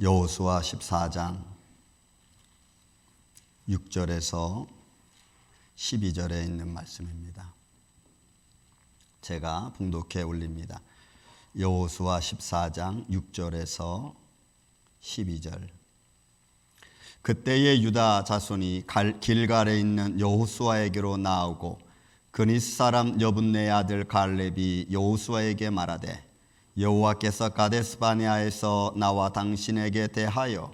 여호수아 14장 6절에서 12절에 있는 말씀입니다. 제가 봉독해 올립니다. 여호수아 14장 6절에서 12절. 그때의 유다 자손이 길갈에 있는 여호수아에게로 나오고 그니스 사람 여분네 아들 갈렙이 여호수아에게 말하되 여호와께서 가데스바네아에서 나와 당신에게 대하여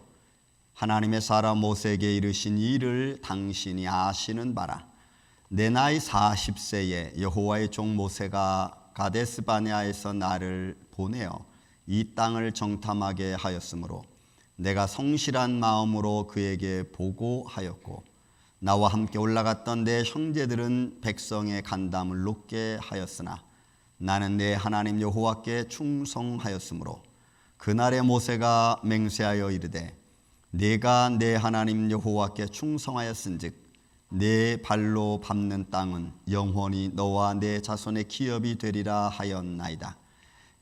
하나님의 사람 모세에게 이르신 일을 당신이 아시는 바라. 내 나이 40세에 여호와의 종 모세가 가데스바네아에서 나를 보내어 이 땅을 정탐하게 하였으므로 내가 성실한 마음으로 그에게 보고하였고 나와 함께 올라갔던 내 형제들은 백성의 간담을 높게 하였으나 나는 내 하나님 여호와께 충성하였으므로 그날에 모세가 맹세하여 이르되 내가 내 하나님 여호와께 충성하였은즉 내 발로 밟는 땅은 영원히 너와 내 자손의 기업이 되리라 하였나이다.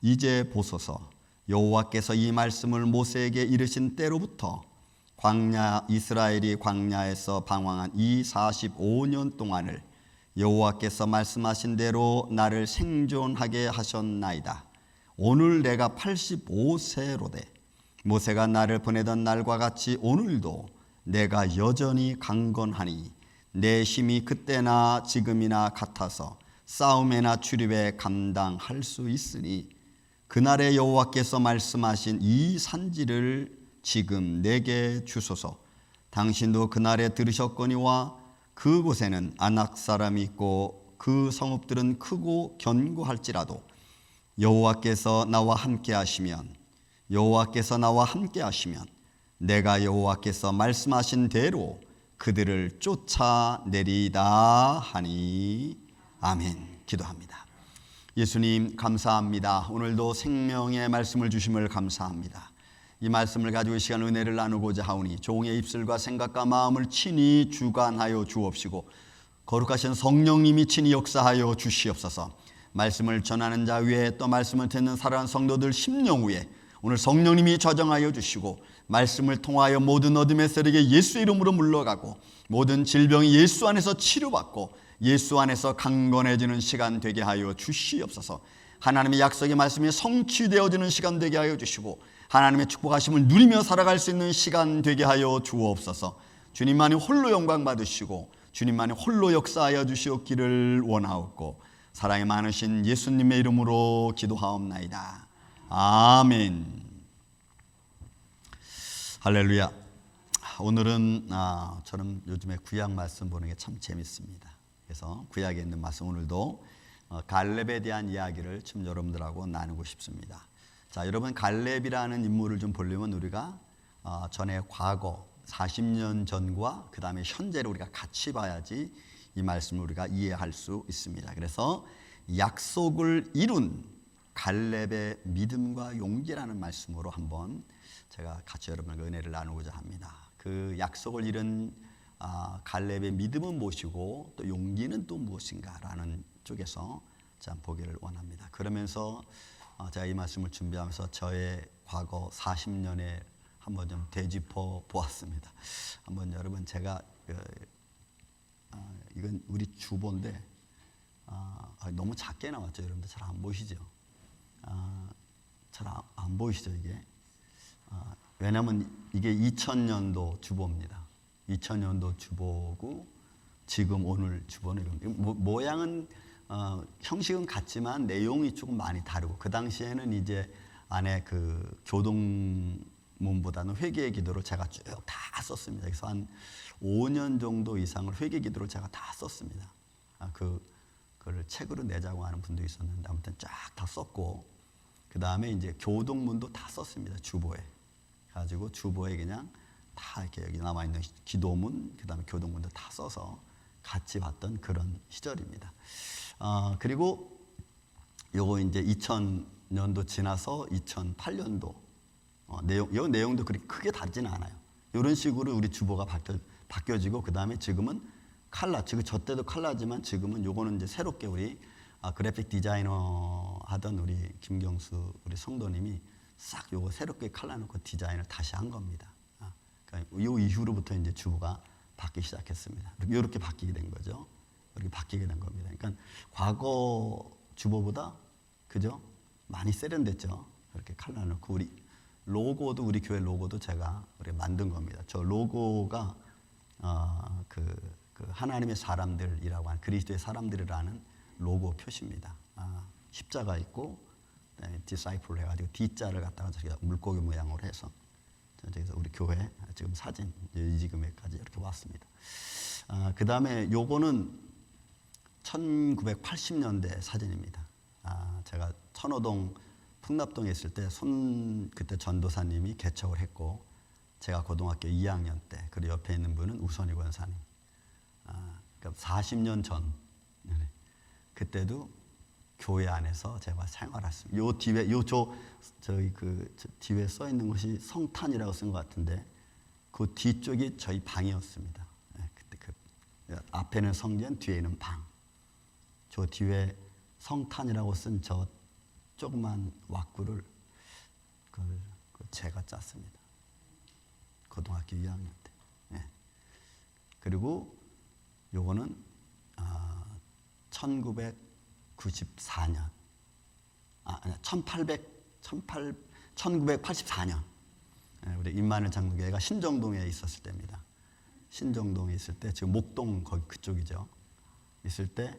이제 보소서, 여호와께서 이 말씀을 모세에게 이르신 때로부터 이스라엘이 광야에서 방황한 이 45년 동안을 여호와께서 말씀하신 대로 나를 생존하게 하셨나이다. 오늘 내가 85세로되 모세가 나를 보내던 날과 같이 오늘도 내가 여전히 강건하니 내 힘이 그때나 지금이나 같아서 싸움에나 출입에 감당할 수 있으니 그날에 여호와께서 말씀하신 이 산지를 지금 내게 주소서. 당신도 그날에 들으셨거니와 그곳에는 아낙 사람이 있고 그 성읍들은 크고 견고할지라도 여호와께서 나와 함께 하시면 내가 여호와께서 말씀하신 대로 그들을 쫓아내리다 하니. 아멘. 기도합니다. 예수님 감사합니다. 오늘도 생명의 말씀을 주심을 감사합니다. 이 말씀을 가지고 이 시간 은혜를 나누고자 하오니 종의 입술과 생각과 마음을 친히 주관하여 주옵시고 거룩하신 성령님이 친히 역사하여 주시옵소서. 말씀을 전하는 자 위에 또 말씀을 듣는 사랑하는 성도들 심령 위에 오늘 성령님이 좌정하여 주시고 말씀을 통하여 모든 어둠의 세력이 예수 이름으로 물러가고 모든 질병이 예수 안에서 치료받고 예수 안에서 강건해지는 시간 되게 하여 주시옵소서. 하나님의 약속의 말씀이 성취되어지는 시간 되게 하여 주시고 하나님의 축복하심을 누리며 살아갈 수 있는 시간 되게 하여 주옵소서. 주님만이 홀로 영광 받으시고 주님만이 홀로 역사하여 주시옵기를 원하옵고 사랑이 많으신 예수님의 이름으로 기도하옵나이다. 아멘. 할렐루야. 오늘은 저는 요즘에 구약 말씀 보는 게 참 재밌습니다. 그래서 구약에 있는 말씀 오늘도 갈렙에 대한 이야기를 좀 여러분들하고 나누고 싶습니다. 자, 여러분 갈렙이라는 인물을 좀 보려면 우리가 전에 과거 40년 전과 그 다음에 현재를 우리가 같이 봐야지 이 말씀을 우리가 이해할 수 있습니다. 그래서 약속을 이룬 갈렙의 믿음과 용기라는 말씀으로 한번 제가 같이 여러분과 은혜를 나누고자 합니다. 그 약속을 이룬 갈렙의 믿음은 무엇이고 또 용기는 또 무엇인가라는 쪽에서 참 보기를 원합니다. 그러면서 제가 이 말씀을 준비하면서 저의 과거 40년에 한번 좀 되짚어 보았습니다. 한번 여러분 제가 이건 우리 주보인데 너무 작게 나왔죠. 여러분들 잘 안 보이시죠? 잘 안 보이시죠 이게? 왜냐하면 이게 2000년도 주보입니다. 2000년도 주보고 지금 오늘 주보는 모양은 형식은 같지만 내용이 조금 많이 다르고 그 당시에는 이제 안에 그 교동문보다는 회개의 기도를 제가 쭉 다 썼습니다. 그래서 한 5년 정도 이상을 회개 기도를 제가 다 썼습니다. 그걸 책으로 내자고 하는 분도 있었는데 아무튼 쫙 다 썼고 그 다음에 이제 교동문도 다 썼습니다. 주보에 가지고 주보에 그냥 다 이렇게 여기 남아 있는 기도문 그 다음에 교동문도 다 써서 같이 봤던 그런 시절입니다. 그리고 요거 이제 2000년도 지나서 2008년도 요 내용도 그렇게 크게 다르지는 않아요. 이런 식으로 우리 주보가 바뀌어지고 그 다음에 지금은 칼라, 지금 저 때도 칼라지만 지금은 요거는 이제 새롭게 우리 그래픽 디자이너 하던 우리 김경수 우리 성도님이 싹 요거 새롭게 칼라놓고 디자인을 다시 한 겁니다. 그러니까 요 이후로부터 이제 주보가 바뀌기 시작했습니다. 이렇게 바뀌게 된 거죠. 이렇게 바뀌게 된 겁니다. 그러니까 과거 주보보다 그죠? 많이 세련됐죠. 이렇게 칼라놓고 우리 로고도 우리 교회 로고도 제가 우리 만든 겁니다. 저 로고가 그 하나님의 사람들이라고 하는 그리스도의 사람들이라는 로고 표시입니다. 십자가 있고 그다음에 디사이플 해가지고 D자를 갖다가 저기다 물고기 모양으로 해서 저기서 우리 교회 지금 사진 지금까지 이렇게 왔습니다. 그 다음에 요거는 1980년대 사진입니다. 제가 천호동 풍납동에 있을 때 그때 전도사님이 개척을 했고 제가 고등학교 2학년 때 그리고 옆에 있는 분은 우선희 권사님. 그러니까 40년 전 그때도 교회 안에서 제가 생활했습니다. 요 뒤에 저희 저 뒤에 써 있는 것이 성탄이라고 쓴 것 같은데 그 뒤쪽이 저희 방이었습니다. 그때 앞에는 성전, 뒤에는 방. 저 뒤에 성탄이라고 쓴 저 조그만 왁구를 제가 짰습니다. 고등학교 2학년 때. 그리고 요거는 1994년, 1984년 우리 임마누엘 장로교회가 신정동에 있었을 때입니다. 신정동에 있을 때 지금 목동 거기 그쪽이죠. 있을 때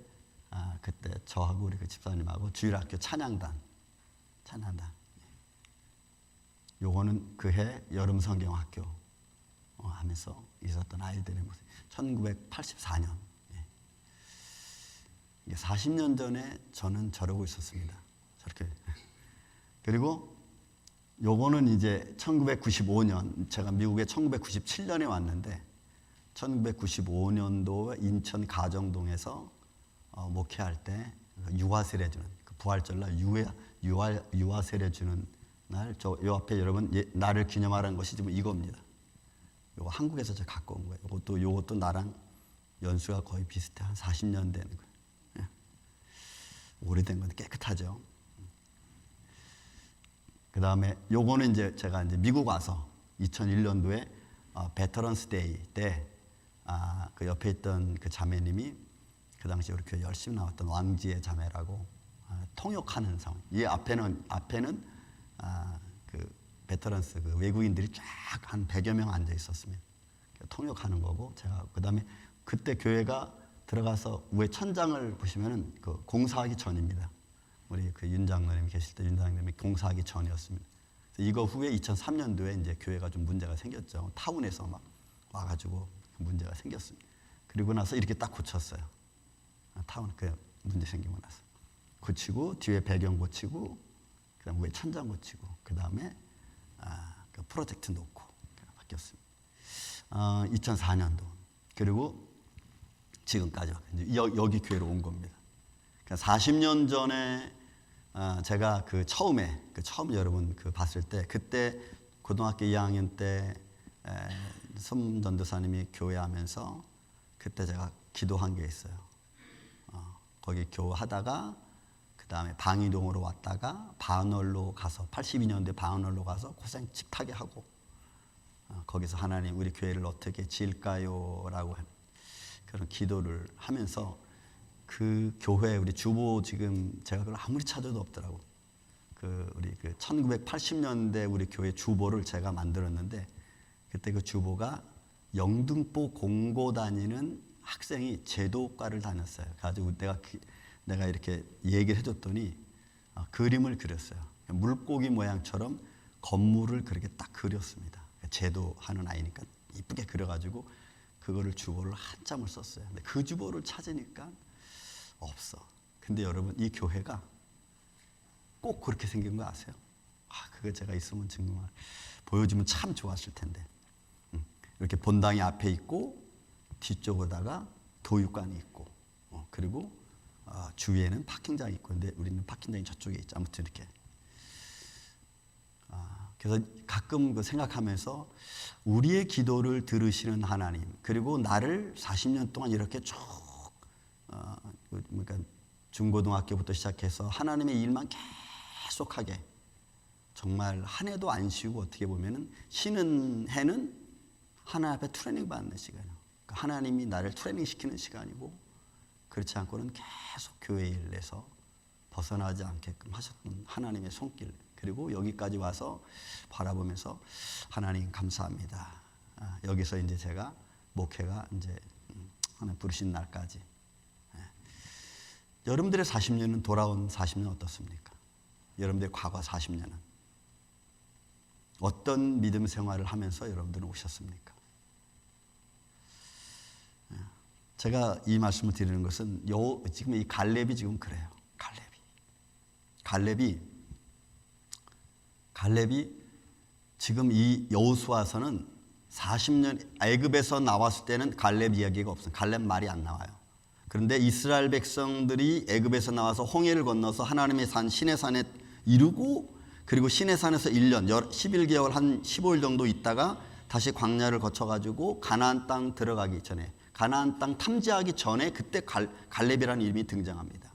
그때 저하고 우리 그 집사님하고 주일학교 찬양단 요거는 그해 여름 성경학교 하면서 있었던 아이들의 모습. 1984년. 40년 전에 저는 저러고 있었습니다. 저렇게. 그리고 요거는 이제 1995년, 제가 미국에 1997년에 왔는데 1995년도 인천 가정동에서 목회할 때 유아 세례 주는 그 부활절날 유아 세례 주는 날, 요 앞에 여러분 나를 기념하라는 것이 지금 이겁니다. 요거 한국에서 제가 갖고 온 거예요. 요것도 나랑 연수가 거의 비슷해. 한 40년 되는 거예요. 오래된 건데 깨끗하죠. 그 다음에 요거는 이제 제가 이제 미국 와서 2001년도에 베터런스 데이 때 그 옆에 있던 그 자매님이 그 당시 우리 교회 열심히 나왔던 왕지의 자매라고 통역하는 상황. 이 앞에는 그 베터런스 그 외국인들이 쫙 한 100여 명 앉아 있었습니다. 통역하는 거고 제가 그 다음에 그때 교회가 들어가서 위에 천장을 보시면은 그 공사하기 전입니다. 우리 그 윤 장로님 계실 때 윤 장로님이 공사하기 전이었습니다. 이거 후에 2003년도에 이제 교회가 좀 문제가 생겼죠. 타운에서 막 와가지고 문제가 생겼습니다. 그리고 나서 이렇게 딱 고쳤어요. 타운 그 문제 생기고 나서 고치고 뒤에 배경 고치고 그다음 위에 천장 고치고 그 다음에 그 프로젝트 놓고 바뀌었습니다. 2004년도 그리고 지금까지 여기 교회로 온 겁니다. 그러니까 40년 전에 제가 처음 여러분 봤을 때 그때 고등학교 2학년 때 손 전도사님이 교회하면서 그때 제가 기도한 게 있어요. 거기 교회하다가 그 다음에 방이동으로 왔다가 바은월로 가서 82년도에 바은월로 가서 고생 집타게 하고 거기서 하나님 우리 교회를 어떻게 지을까요? 라고 그런 기도를 하면서 그 교회 우리 주보 지금 제가 그걸 아무리 찾아도 없더라고. 우리 1980년대 우리 교회 주보를 제가 만들었는데 그때 그 주보가 영등포 공고 다니는 학생이 제도과를 다녔어요. 가지고 내가 이렇게 얘기를 해줬더니 그림을 그렸어요. 물고기 모양처럼 건물을 그렇게 딱 그렸습니다. 제도하는 아이니까 이쁘게 그려가지고 그거를 주보를 한참을 썼어요. 근데 그 주보를 찾으니까 없어. 근데 여러분 이 교회가 꼭 그렇게 생긴 거 아세요? 그거 제가 있으면 정말 보여주면 참 좋았을 텐데. 이렇게 본당이 앞에 있고 뒤쪽에다가 교육관이 있고 그리고 주위에는 파킹장이 있고 근데 우리는 파킹장이 저쪽에 있죠. 아무튼 이렇게. 그래서 가끔 생각하면서 우리의 기도를 들으시는 하나님 그리고 나를 40년 동안 이렇게 쭉 그러니까 중고등학교부터 시작해서 하나님의 일만 계속하게 정말 한 해도 안 쉬고 어떻게 보면은 쉬는 해는 하나님 앞에 트레이닝 받는 시간이에요. 그러니까 하나님이 나를 트레이닝 시키는 시간이고, 그렇지 않고는 계속 교회 일에서 벗어나지 않게끔 하셨던 하나님의 손길, 그리고 여기까지 와서 바라보면서 하나님 감사합니다. 여기서 이제 제가 목회가 이제 하나님 부르신 날까지, 여러분들의 40년은 돌아온 40년 어떻습니까? 여러분들의 과거 40년은 어떤 믿음 생활을 하면서 여러분들은 오셨습니까? 제가 이 말씀을 드리는 것은 지금 이 갈렙이 지금 그래요. 갈렙이 지금 이 여호수아서는 40년 애굽에서 나왔을 때는 갈렙 이야기가 없어요. 갈렙 말이 안 나와요. 그런데 이스라엘 백성들이 애굽에서 나와서 홍해를 건너서 하나님의 산 시내산에 이르고, 그리고 시내산에서 1년 11개월 한 15일 정도 있다가 다시 광야를 거쳐가지고 가나안 땅 들어가기 전에, 가나안 땅 탐지하기 전에 그때 갈렙이라는 이름이 등장합니다.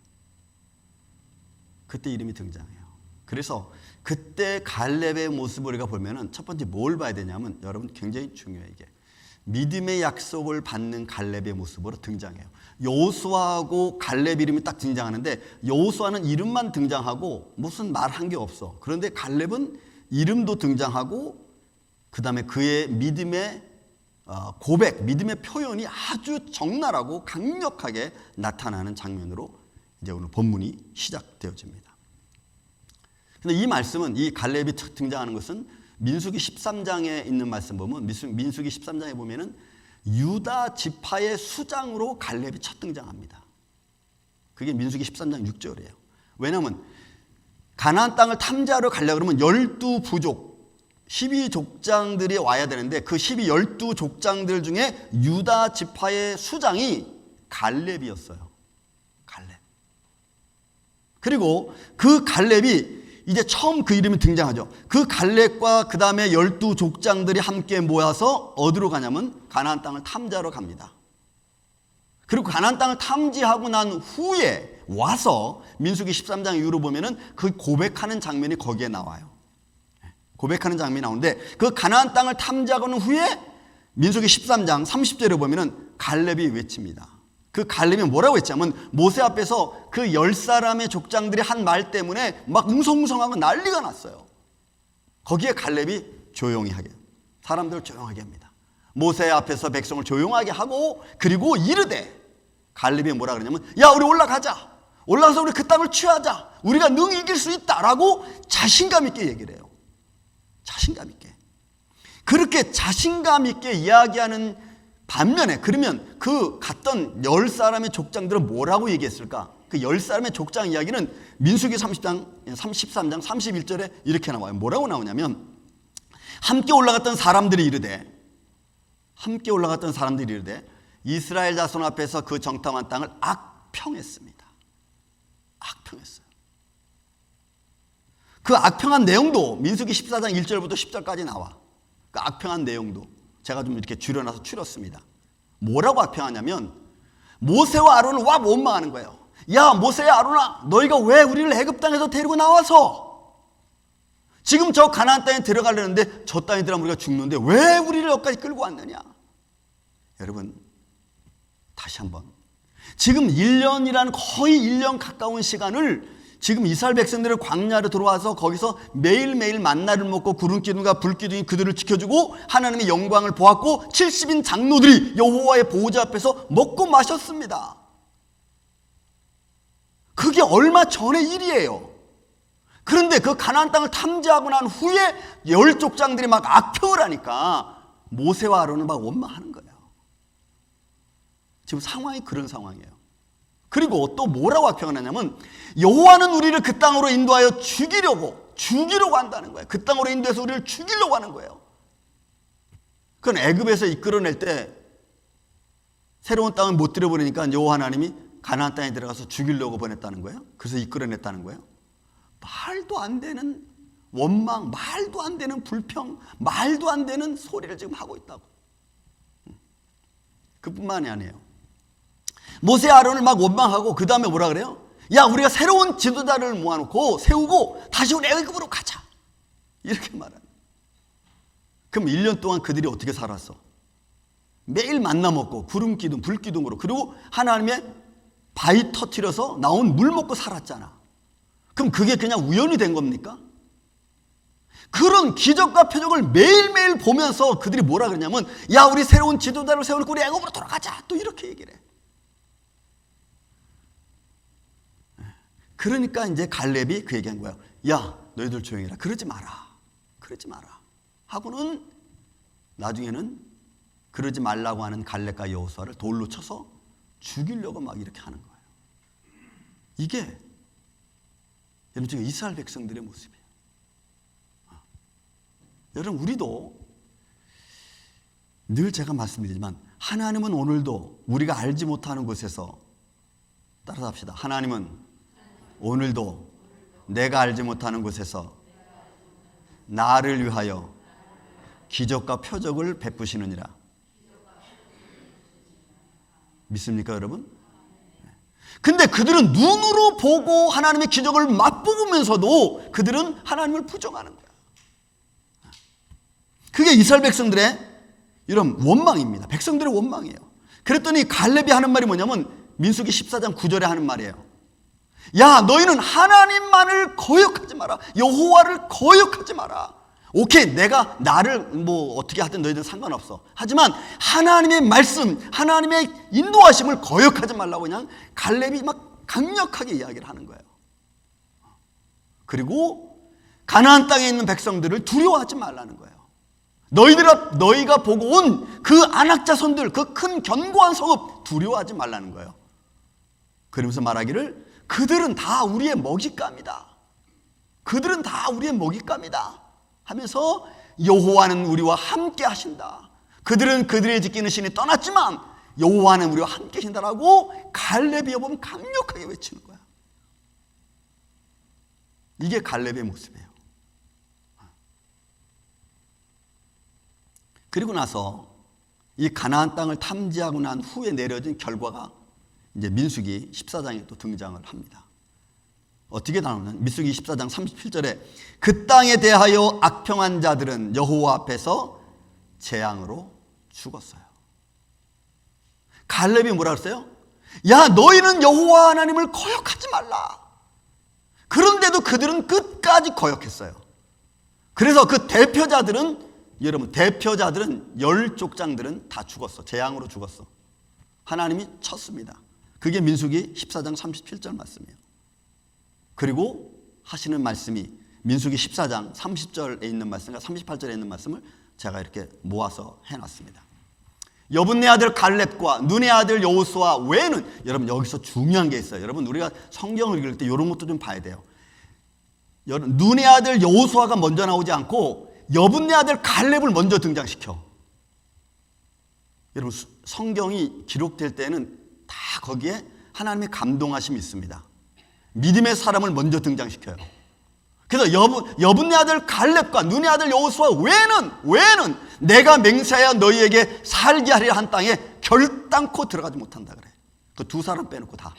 그때 이름이 등장해요. 그래서 그때 갈렙의 모습을 우리가 보면은 첫 번째 뭘 봐야 되냐면, 여러분 굉장히 중요해요. 이게 믿음의 약속을 받는 갈렙의 모습으로 등장해요. 여호수아하고 갈렙 이름이 딱 등장하는데, 여호수아는 이름만 등장하고 무슨 말한 게 없어. 그런데 갈렙은 이름도 등장하고 그 다음에 그의 믿음의 고백, 믿음의 표현이 아주 적나라하고 강력하게 나타나는 장면으로 이제 오늘 본문이 시작되어집니다. 근데 이 말씀은, 이 갈렙이 등장하는 것은 민수기 13장에 있는 말씀 보면, 민수기 13장에 보면은 유다 지파의 수장으로 갈렙이 첫 등장합니다. 그게 민수기 13장 6절이에요. 왜냐하면 가나안 땅을 탐지하러 가려고 그러면 12부족, 12족장들이 와야 되는데, 그 12족장들 중에 유다 지파의 수장이 갈렙이었어요. 갈렙. 그리고 그 갈렙이 이제 처음 그 이름이 등장하죠. 그 갈렙과 그 다음에 12족장들이 함께 모여서 어디로 가냐면 가나안 땅을 탐지하러 갑니다. 그리고 가나안 땅을 탐지하고 난 후에 와서 민수기 13장 이후로 보면은 그 고백하는 장면이 거기에 나와요. 고백하는 장면이 나오는데, 그 가나안 땅을 탐지하고 난 후에 민수기 13장 30절에 보면은 갈렙이 외칩니다. 그 갈렙이 뭐라고 했냐면, 모세 앞에서 그 10사람의 족장들이 한 말 때문에 막 웅성웅성하고 난리가 났어요. 거기에 갈렙이 조용히 하게, 사람들을 조용하게 합니다. 모세 앞에서 백성을 조용하게 하고, 그리고 이르되, 갈렙이 뭐라 그러냐면, 야, 우리 올라가서 우리 그 땅을 취하자, 우리가 능히 이길 수 있다라고 자신감 있게 얘기를 해요. 자신감 있게. 그렇게 자신감 있게 이야기하는 반면에, 그러면 그 갔던 10사람의 족장들은 뭐라고 얘기했을까? 그 10사람의 족장 이야기는 민수기 13장 31절에 이렇게 나와요. 뭐라고 나오냐면, 함께 올라갔던 사람들이 이르되 이스라엘 자손 앞에서 그 정탐한 땅을 악평했습니다. 악평했어요. 그 악평한 내용도 민수기 14장 1절부터 10절까지 나와. 그 악평한 내용도 제가 좀 이렇게 줄여놔서 추렸습니다. 뭐라고 악평하냐면, 모세와 아론을 와 원망하는 거예요. 야, 모세야, 아론아, 너희가 왜 우리를 애굽 땅에서 데리고 나와서 지금 저 가나안 땅에 들어가려는데 저 땅에 들어가면 우리가 죽는데 왜 우리를 여기까지 끌고 왔느냐? 여러분, 다시 한번, 지금 1년이라는 거의 1년 가까운 시간을 지금 이스라엘 백성들을 광야로 들어와서 거기서 매일매일 만나를 먹고 구름기둥과 불기둥이 그들을 지켜주고 하나님의 영광을 보았고 70인 장로들이 여호와의 보호자 앞에서 먹고 마셨습니다. 그게 얼마 전의 일이에요. 그런데 그 가나안 땅을 탐지하고 난 후에 10족장들이 막 악평을 하니까 모세와 아론을 막 원망하는 거예요. 지금 상황이 그런 상황이에요. 그리고 또 뭐라고 악평을 하냐면, 여호와는 우리를 그 땅으로 인도하여 죽이려고 한다는 거예요. 그 땅으로 인도해서 우리를 죽이려고 하는 거예요. 그건 애굽에서 이끌어낼 때 새로운 땅을 못 들여보내니까 여호와 하나님이 가나안 땅에 들어가서 죽이려고 보냈다는 거예요. 그래서 이끌어냈다는 거예요. 말도 안 되는 원망, 말도 안 되는 불평, 말도 안 되는 소리를 지금 하고 있다고. 그뿐만이 아니에요. 모세 아론을 막 원망하고 그 다음에 뭐라 그래요? 야, 우리가 새로운 지도자를 모아놓고 세우고 다시 우리 애굽으로 가자. 이렇게 말하는. 그럼 1년 동안 그들이 어떻게 살았어? 매일 만나 먹고 구름 기둥, 불 기둥으로, 그리고 하나님의 바위 터뜨려서 나온 물 먹고 살았잖아. 그럼 그게 그냥 우연이 된 겁니까? 그런 기적과 표적을 매일매일 보면서 그들이 뭐라 그러냐면, 야, 우리 새로운 지도자를 세우고 우리 애굽으로 돌아가자, 또 이렇게 얘기를 해. 그러니까 이제 갈렙이 그 얘기한 거야. 야, 너희들 조용히 해라. 그러지 마라. 그러지 마라. 하고는 나중에는 그러지 말라고 하는 갈렙과 여호수아를 돌로 쳐서 죽이려고 막 이렇게 하는 거예요. 이게 여러분 지금 이스라엘 백성들의 모습이에요. 여러분, 우리도 늘 제가 말씀드리지만 하나님은 오늘도 우리가 알지 못하는 곳에서, 따라서 합시다. 하나님은 오늘도 내가 알지 못하는 곳에서 나를 위하여 기적과 표적을 베푸시느니라. 믿습니까, 여러분? 근데 그들은 눈으로 보고 하나님의 기적을 맛보면서도 그들은 하나님을 부정하는 거야. 그게 이스라엘 백성들의 이런 원망입니다. 백성들의 원망이에요. 그랬더니 갈렙이 하는 말이 뭐냐면 민수기 14장 9절에 하는 말이에요. 야, 너희는 하나님만을 거역하지 마라. 여호와를 거역하지 마라. 오케이, 내가 나를 뭐 어떻게 하든 너희들은 상관없어. 하지만 하나님의 말씀, 하나님의 인도하심을 거역하지 말라고 그냥 갈렙이 막 강력하게 이야기를 하는 거예요. 그리고 가나안 땅에 있는 백성들을 두려워하지 말라는 거예요. 너희가 보고 온 그 안악자손들, 그 큰 견고한 성읍 두려워하지 말라는 거예요. 그러면서 말하기를 그들은 다 우리의 먹잇감이다. 그들은 다 우리의 먹잇감이다 하면서 여호와는 우리와 함께 하신다. 그들은 그들의 지키는 신이 떠났지만 여호와는 우리와 함께 하신다라고 갈렙이 여보면 강력하게 외치는 거야. 이게 갈렙의 모습이에요. 그리고 나서 이 가나안 땅을 탐지하고 난 후에 내려진 결과가 이제 민수기 14장에 또 등장을 합니다. 어떻게 나오냐면 민수기 14장 37절에 그 땅에 대하여 악평한 자들은 여호와 앞에서 재앙으로 죽었어요. 갈렙이 뭐라 그랬어요? 야, 너희는 여호와 하나님을 거역하지 말라. 그런데도 그들은 끝까지 거역했어요. 그래서 그 대표자들은, 여러분, 대표자들은 10족장들은 다 죽었어. 재앙으로 죽었어. 하나님이 쳤습니다. 그게 민수기 14장 37절 말씀이에요. 그리고 하시는 말씀이 민수기 14장 30절에 있는 말씀과 38절에 있는 말씀을 제가 이렇게 모아서 해놨습니다. 여분네 아들 갈렙과 눈의 아들 여호수아 외에는, 여러분 여기서 중요한 게 있어요. 여러분 우리가 성경을 읽을 때 이런 것도 좀 봐야 돼요. 여러분, 눈의 아들 여호수아가 먼저 나오지 않고 여분네 아들 갈렙을 먼저 등장시켜. 여러분 성경이 기록될 때는 다 거기에 하나님의 감동하심이 있습니다. 믿음의 사람을 먼저 등장시켜요. 그래서 여분네 아들 갈렙과 눈의 아들 여호수아 외에는 내가 맹세하여 너희에게 살게 하리라 한 땅에 결단코 들어가지 못한다 그래. 그 두 사람 빼놓고 다.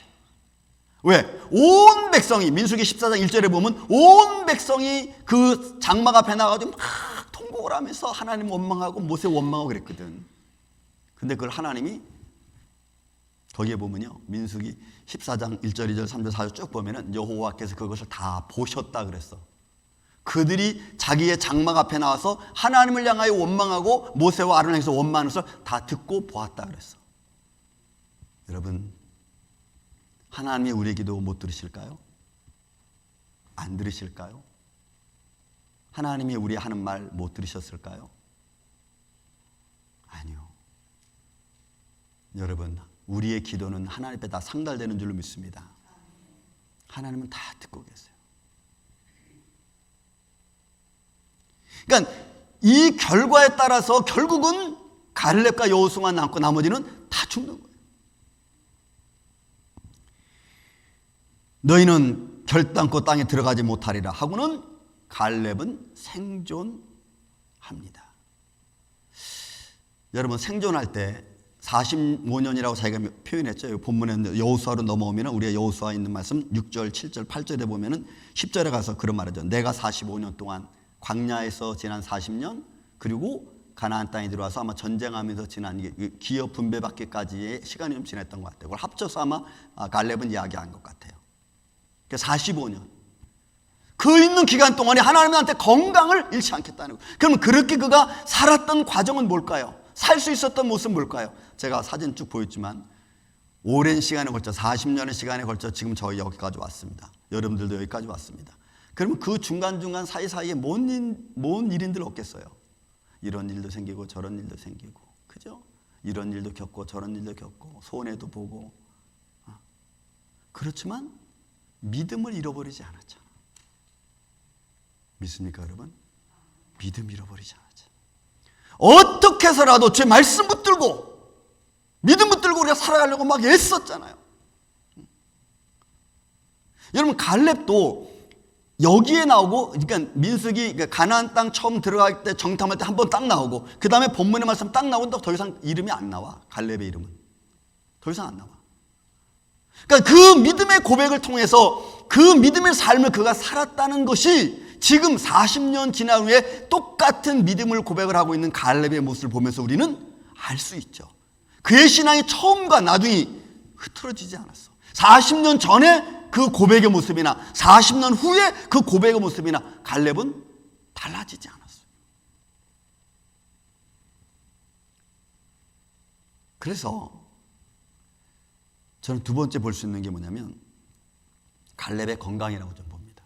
왜? 온 백성이, 민수기 14장 1절에 보면 온 백성이 그 장막 앞에 나가서 막 통곡을 하면서 하나님 원망하고 모세 원망하고 그랬거든. 근데 그걸 하나님이 거기에 보면요, 민수기 14장 1절, 2절, 3절, 4절 쭉 보면은 여호와께서 그것을 다 보셨다 그랬어. 그들이 자기의 장막 앞에 나와서 하나님을 향하여 원망하고 모세와 아론을 향해서 원망하는 것을 다 듣고 보았다 그랬어. 여러분, 하나님이 우리의 기도 못 들으실까요? 안 들으실까요? 하나님이 우리 하는 말 못 들으셨을까요? 아니요. 여러분, 우리의 기도는 하나님 앞에 다 상달되는 줄로 믿습니다. 하나님은 다 듣고 계세요. 그러니까 이 결과에 따라서 결국은 갈렙과 여호수아만 남고 나머지는 다 죽는 거예요. 너희는 결단코 땅에 들어가지 못하리라 하고는 갈렙은 생존합니다. 여러분 생존할 때 45년이라고 자기가 표현했죠. 본문에 여호수아로 넘어오면 우리가 여호수아 있는 말씀 6절, 7절, 8절에 보면은 10절에 가서 그런 말이죠. 내가 45년 동안 광야에서 지난 40년, 그리고 가나안 땅에 들어와서 아마 전쟁하면서 지난 기업 분배받기까지의 시간이 좀 지났던 것 같아요. 그걸 합쳐서 아마 갈렙은 이야기한 것 같아요. 45년. 그 있는 기간 동안에 하나님한테 건강을 잃지 않겠다는 거예요. 그럼 그렇게 그가 살았던 과정은 뭘까요? 살 수 있었던 모습은 뭘까요? 제가 사진 쭉 보였지만 오랜 시간에 걸쳐 40년의 시간에 걸쳐 지금 저희 여기까지 왔습니다. 여러분들도 여기까지 왔습니다. 그러면 그 중간중간 사이사이에 뭔 일인들 없겠어요? 이런 일도 생기고 저런 일도 생기고, 그죠? 이런 일도 겪고 저런 일도 겪고 손해도 보고. 그렇지만 믿음을 잃어버리지 않았잖아. 믿습니까 여러분? 믿음 잃어버리지 않았잖아. 어떻게 해서라도 제 말씀 붙들고 믿음 붙들고 우리가 살아가려고 막 애썼잖아요. 여러분 갈렙도 여기에 나오고, 그러니까 민수기 가나안 땅 처음 들어갈 때 정탐할 때 한 번 딱 나오고, 그 다음에 본문의 말씀 딱 나오고 더 이상 이름이 안 나와. 갈렙의 이름은 더 이상 안 나와. 그러니까 그 믿음의 고백을 통해서 그 믿음의 삶을 그가 살았다는 것이 지금 40년 지난 후에 똑같은 믿음을 고백을 하고 있는 갈렙의 모습을 보면서 우리는 알 수 있죠. 그의 신앙이 처음과 나중이 흐트러지지 않았어. 40년 전에 그 고백의 모습이나 40년 후에 그 고백의 모습이나 갈렙은 달라지지 않았어요. 그래서 저는 두 번째 볼 수 있는 게 뭐냐면 갈렙의 건강이라고 좀 봅니다.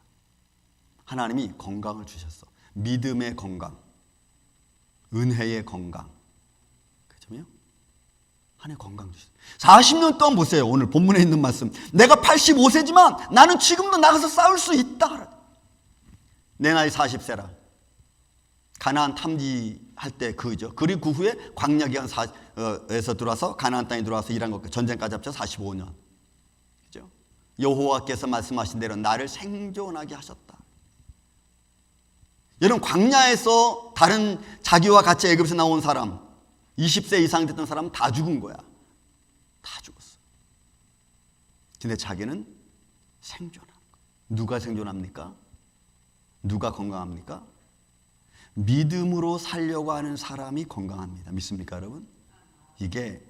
하나님이 건강을 주셨어. 믿음의 건강, 은혜의 건강. 그렇죠? 하나님 건강 주셨어. 40년 동안 보세요. 오늘 본문에 있는 말씀. 내가 85세지만 나는 지금도 나가서 싸울 수 있다. 내 나이 40세라. 가나안 탐지할 때 그죠. 그리고 그 후에 광야 기간에서 들어와서 가나안 땅에 들어와서 일한 것, 전쟁까지 합쳐 45년. 그죠? 여호와께서 말씀하신 대로 나를 생존하게 하셨다. 여러분 광야에서 다른 자기와 같이 애굽에서 나온 사람 20세 이상 됐던 사람은 다 죽은 거야. 다 죽었어. 근데 자기는 생존한 거야. 누가 생존합니까? 누가 건강합니까? 믿음으로 살려고 하는 사람이 건강합니다. 믿습니까 여러분? 이게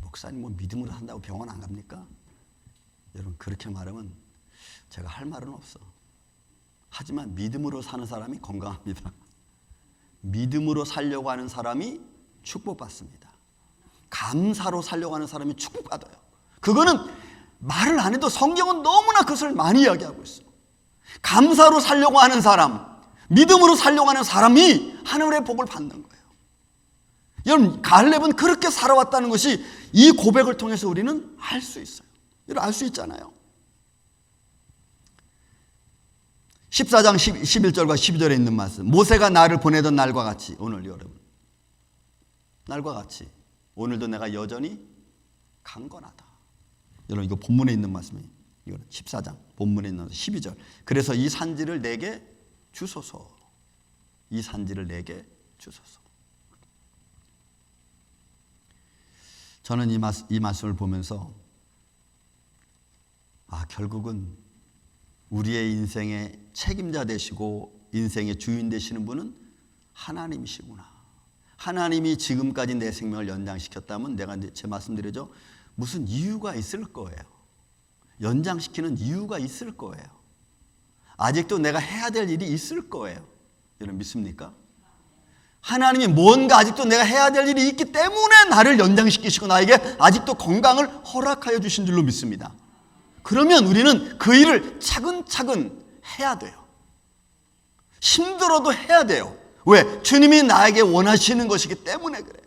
목사님 뭐 믿음으로 산다고 병원 안 갑니까? 여러분 그렇게 말하면 제가 할 말은 없어. 하지만 믿음으로 사는 사람이 건강합니다. 믿음으로 살려고 하는 사람이 축복받습니다. 감사로 살려고 하는 사람이 축복받아요. 그거는 말을 안 해도 성경은 너무나 그것을 많이 이야기하고 있어. 감사로 살려고 하는 사람, 믿음으로 살려고 하는 사람이 하늘의 복을 받는 거예요. 여러분 갈렙은 그렇게 살아왔다는 것이 이 고백을 통해서 우리는 알 수 있어요. 여러분 알 수 있잖아요. 14장 11절과 12절에 있는 말씀. 모세가 나를 보내던 날과 같이, 오늘 여러분 날과 같이 오늘도 내가 여전히 강건하다. 여러분 이거 본문에 있는 말씀이에요. 이거는 14장 본문에 있는 12절. 그래서 이 산지를 내게 주소서. 이 산지를 내게 주소서. 저는 이 말씀을 보면서 결국은 우리의 인생의 책임자 되시고 인생의 주인 되시는 분은 하나님이시구나. 하나님이 지금까지 내 생명을 연장시켰다면 내가 제 말씀드리죠. 무슨 이유가 있을 거예요. 연장시키는 이유가 있을 거예요. 아직도 내가 해야 될 일이 있을 거예요. 여러분 믿습니까? 하나님이 뭔가 아직도 내가 해야 될 일이 있기 때문에 나를 연장시키시고 나에게 아직도 건강을 허락하여 주신 줄로 믿습니다. 그러면 우리는 그 일을 차근차근 해야 돼요. 힘들어도 해야 돼요. 왜? 주님이 나에게 원하시는 것이기 때문에 그래요.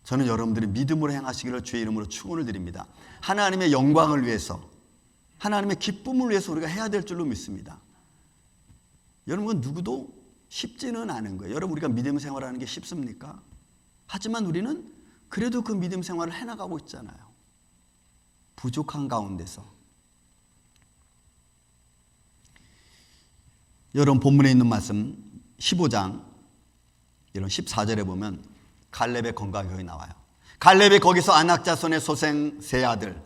저는 여러분들이 믿음으로 행하시기를 주의 이름으로 축원을 드립니다. 하나님의 영광을 위해서, 하나님의 기쁨을 위해서 우리가 해야 될 줄로 믿습니다. 여러분 누구도 쉽지는 않은 거예요. 여러분 우리가 믿음 생활하는 게 쉽습니까? 하지만 우리는 그래도 그 믿음 생활을 해나가고 있잖아요. 부족한 가운데서. 여러분 본문에 있는 말씀 15장 이런 14절에 보면 갈렙의 건강이 거기 나와요. 갈렙이 거기서 아낙 자손의 소생 세 아들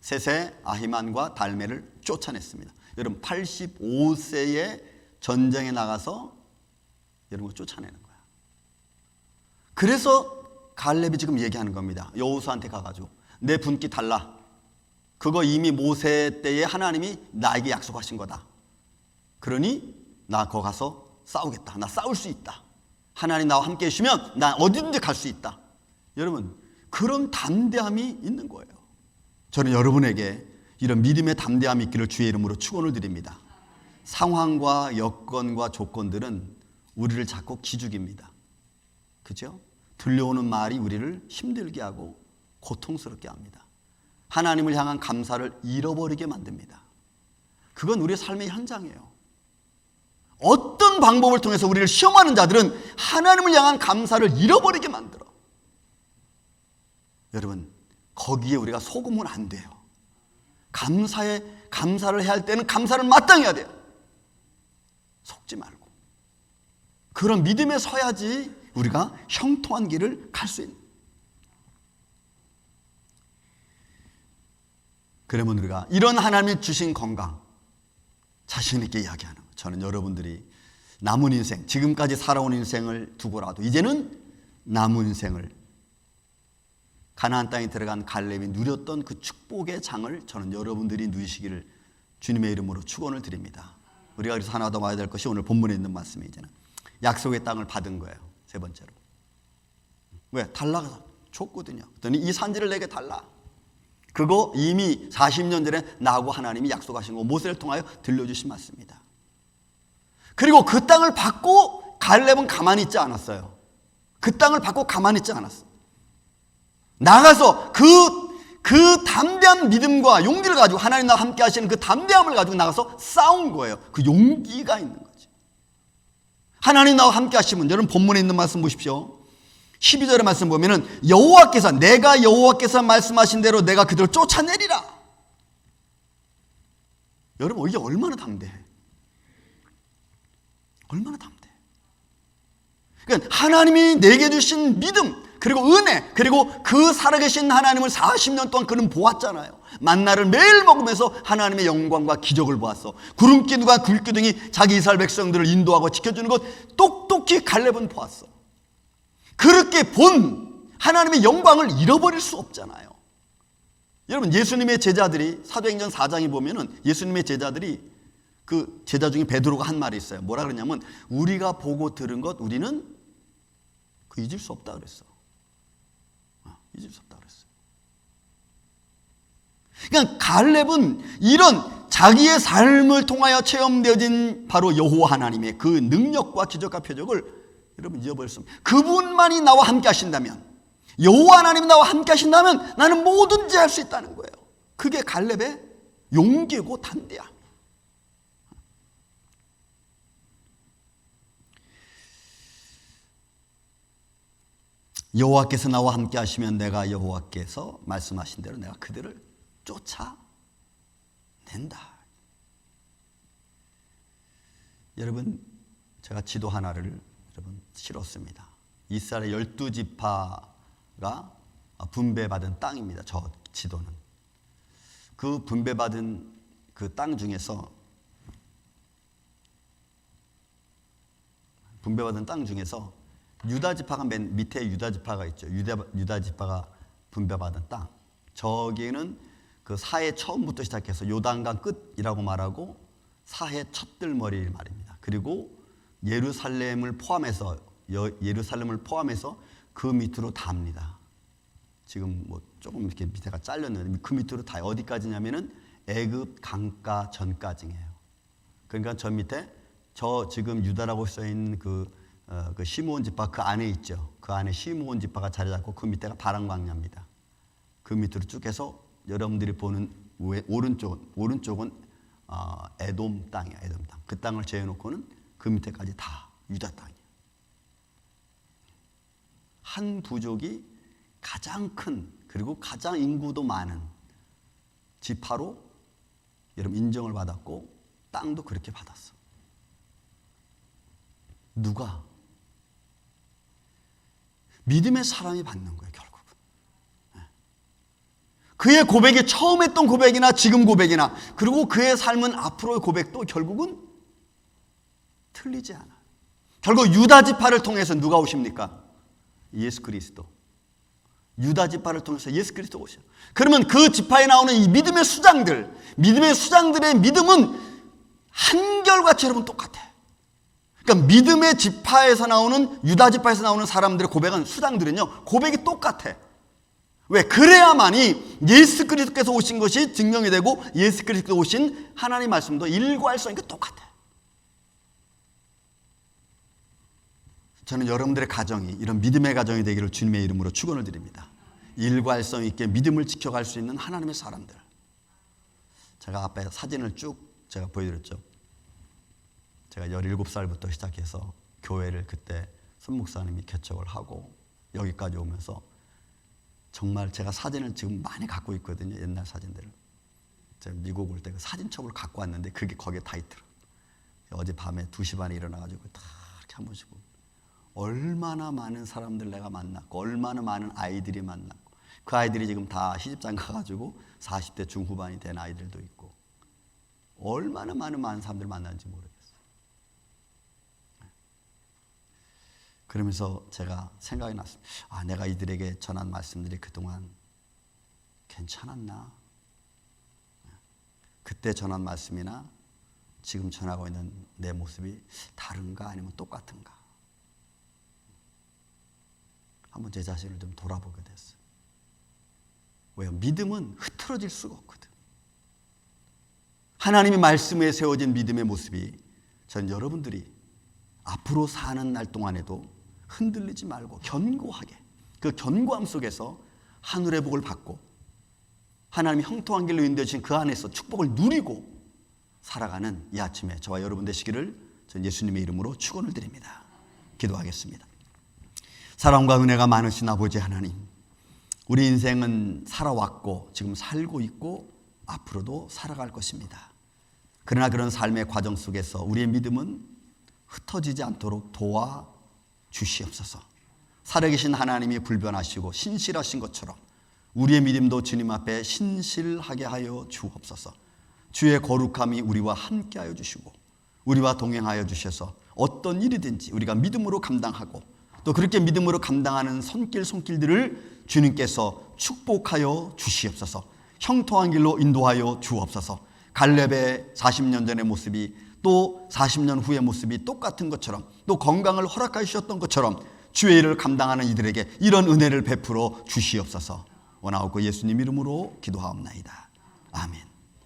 셋의 아히만과 달메를 쫓아냈습니다. 여러분 85세에 전쟁에 나가서 여러분 쫓아내는 거야. 그래서 갈렙이 지금 얘기하는 겁니다. 여호수아한테 가가지고 내 분깃 달라. 그거 이미 모세 때에 하나님이 나에게 약속하신 거다. 그러니 나 거 가서 싸우겠다. 나 싸울 수 있다. 하나님 나와 함께 해주시면 나 어디든지 갈 수 있다. 여러분 그런 담대함이 있는 거예요. 저는 여러분에게 이런 믿음의 담대함이 있기를 주의 이름으로 축원을 드립니다. 상황과 여건과 조건들은 우리를 자꾸 기죽입니다. 그죠? 들려오는 말이 우리를 힘들게 하고 고통스럽게 합니다. 하나님을 향한 감사를 잃어버리게 만듭니다. 그건 우리의 삶의 현장이에요. 어떤 방법을 통해서 우리를 시험하는 자들은 하나님을 향한 감사를 잃어버리게 만들어. 여러분 거기에 우리가 속으면 안 돼요. 감사를 해야 할 때는 감사를 마땅히 해야 돼요. 속지 말고. 그런 믿음에 서야지 우리가 형통한 길을 갈 수 있는. 그러면 우리가 이런 하나님이 주신 건강 자신 있게 이야기하는 거예요. 저는 여러분들이 남은 인생, 지금까지 살아온 인생을 두고라도 이제는 남은 인생을 가나안 땅에 들어간 갈렙이 누렸던 그 축복의 장을 저는 여러분들이 누리시기를 주님의 이름으로 축원을 드립니다. 우리가 그래서 하나 더 봐야 될 것이 오늘 본문에 있는 말씀이 이제는 약속의 땅을 받은 거예요. 세 번째로. 왜? 달라고 줬거든요. 그랬더니 이 산지를 내게 달라. 그거 이미 40년 전에 나하고 하나님이 약속하신 거 모세를 통하여 들려주신 말씀입니다. 그리고 그 땅을 받고 갈렙은 가만히 있지 않았어요. 그 땅을 받고 가만히 있지 않았어. 나가서 그 담대한 믿음과 용기를 가지고 하나님 나와 함께 하시는 그 담대함을 가지고 나가서 싸운 거예요. 그 용기가 있는 거지. 하나님 나와 함께 하시면 여러분 본문에 있는 말씀 보십시오. 12절의 말씀 보면은 내가 여호와께서 말씀하신 대로 내가 그들을 쫓아내리라. 여러분 이게 얼마나 담대해. 얼마나 담대해. 그러니까 하나님이 내게 주신 믿음 그리고 은혜 그리고 그 살아계신 하나님을 40년 동안 그는 보았잖아요. 만나를 매일 먹으면서 하나님의 영광과 기적을 보았어. 구름기둥과 불기둥이 자기 이스라엘 백성들을 인도하고 지켜주는 것 똑똑히 갈렙은 보았어. 그렇게 본 하나님의 영광을 잃어버릴 수 없잖아요. 여러분 예수님의 제자들이 사도행전 4장에 보면은 예수님의 제자들이 그 제자 중에 베드로가 한 말이 있어요. 뭐라 그러냐면 우리가 보고 들은 것 우리는 그 잊을 수 없다 그랬어. 잊을 수 없다 그랬어요. 그러니까 갈렙은 이런 자기의 삶을 통하여 체험되어진 바로 여호와 하나님의 그 능력과 기적과 표적을 여러분 잊어버릴 수 없습니다. 그분만이 나와 함께 하신다면 여호와 하나님이 나와 함께 하신다면 나는 뭐든지 할 수 있다는 거예요. 그게 갈렙의 용기고 담대함. 여호와께서 나와 함께 하시면 내가 여호와께서 말씀하신 대로 내가 그들을 쫓아낸다. 여러분 제가 지도 하나를 여러분 실었습니다. 이스라엘 12지파가 분배받은 땅입니다. 저 지도는. 그 분배받은 그 땅 중에서 유다지파가 맨 밑에 유다지파가 있죠. 유다지파가 분배받은 땅. 저기는 그 사해 처음부터 시작해서 요단강 끝이라고 말하고 사해 첫들머리 말입니다. 그리고 예루살렘을 포함해서 그 밑으로 다합니다. 지금 뭐 조금 이렇게 밑에가 잘렸는데 그 밑으로 다 어디까지냐면은 애굽 강가 전까지예요. 그러니까 저 밑에 저 지금 유다라고 써 있는 그 시므온 지파 그 안에 있죠. 그 안에 시므온 지파가 자리 잡고 그 밑에가 바람광야입니다. 그 밑으로 쭉 해서 여러분들이 보는 오른쪽은 에돔 땅이에요. 에돔 땅. 그 땅을 제외놓고는 그 밑에까지 다 유다 땅이에요. 한 부족이 가장 큰 그리고 가장 인구도 많은 지파로 여러분 인정을 받았고 땅도 그렇게 받았어. 누가? 믿음의 사람이 받는 거예요, 결국은. 그의 고백이 처음 했던 고백이나 지금 고백이나 그리고 그의 삶은 앞으로의 고백도 결국은 틀리지 않아요. 결국 유다 지파를 통해서 누가 오십니까? 예수 그리스도. 유다 지파를 통해서 예수 그리스도 오셔요. 그러면 그 지파에 나오는 이 믿음의 수장들의 믿음은 한결같이 여러분 똑같아. 그러니까 믿음의 지파에서 나오는, 유다 지파에서 나오는 사람들의 고백은, 수장들은요, 고백이 똑같아. 왜? 그래야만이 예수 그리스도께서 오신 것이 증명이 되고 예수 그리스도 오신 하나님 말씀도 일괄성이 똑같아. 저는 여러분들의 가정이 이런 믿음의 가정이 되기를 주님의 이름으로 축원을 드립니다. 일괄성 있게 믿음을 지켜갈 수 있는 하나님의 사람들. 제가 앞에 사진을 쭉 제가 보여드렸죠. 제가 17살부터 시작해서 교회를 그때 손 목사님이 개척을 하고 여기까지 오면서 정말 제가 사진을 지금 많이 갖고 있거든요. 옛날 사진들을. 제가 미국 올 때 그 사진첩을 갖고 왔는데 그게 거기에 다 있더라고요. 어젯밤에 2시 반에 일어나가지고 다 이렇게 한 번씩 보고 얼마나 많은 사람들 내가 만났고 얼마나 많은 아이들이 만났고 그 아이들이 지금 다 시집장 가가지고 40대 중후반이 된 아이들도 있고 얼마나 많은 사람들 만났는지 모르겠어요. 그러면서 제가 생각이 났습니다. 아, 내가 이들에게 전한 말씀들이 그동안 괜찮았나? 그때 전한 말씀이나 지금 전하고 있는 내 모습이 다른가 아니면 똑같은가? 한번 제 자신을 좀 돌아보게 됐어요. 왜요? 믿음은 흐트러질 수가 없거든. 하나님의 말씀에 세워진 믿음의 모습이 전 여러분들이 앞으로 사는 날 동안에도 흔들리지 말고 견고하게 그 견고함 속에서 하늘의 복을 받고 하나님이 형통한 길로 인도하신 그 안에서 축복을 누리고 살아가는 이 아침에 저와 여러분 되시기를 전 예수님의 이름으로 축원을 드립니다. 기도하겠습니다. 사랑과 은혜가 많으신 아버지 하나님, 우리 인생은 살아왔고 지금 살고 있고 앞으로도 살아갈 것입니다. 그러나 그런 삶의 과정 속에서 우리의 믿음은 흩어지지 않도록 도와주시옵소서. 살아계신 하나님이 불변하시고 신실하신 것처럼 우리의 믿음도 주님 앞에 신실하게 하여 주옵소서. 주의 거룩함이 우리와 함께하여 주시고 우리와 동행하여 주셔서 어떤 일이든지 우리가 믿음으로 감당하고 또 그렇게 믿음으로 감당하는 손길들을 주님께서 축복하여 주시옵소서. 형통한 길로 인도하여 주옵소서. 갈렙의 40년 전의 모습이 또 40년 후의 모습이 똑같은 것처럼 또 건강을 허락하여 주셨던 것처럼 주의 일을 감당하는 이들에게 이런 은혜를 베풀어 주시옵소서. 원하옵고 예수님 이름으로 기도하옵나이다. 아멘.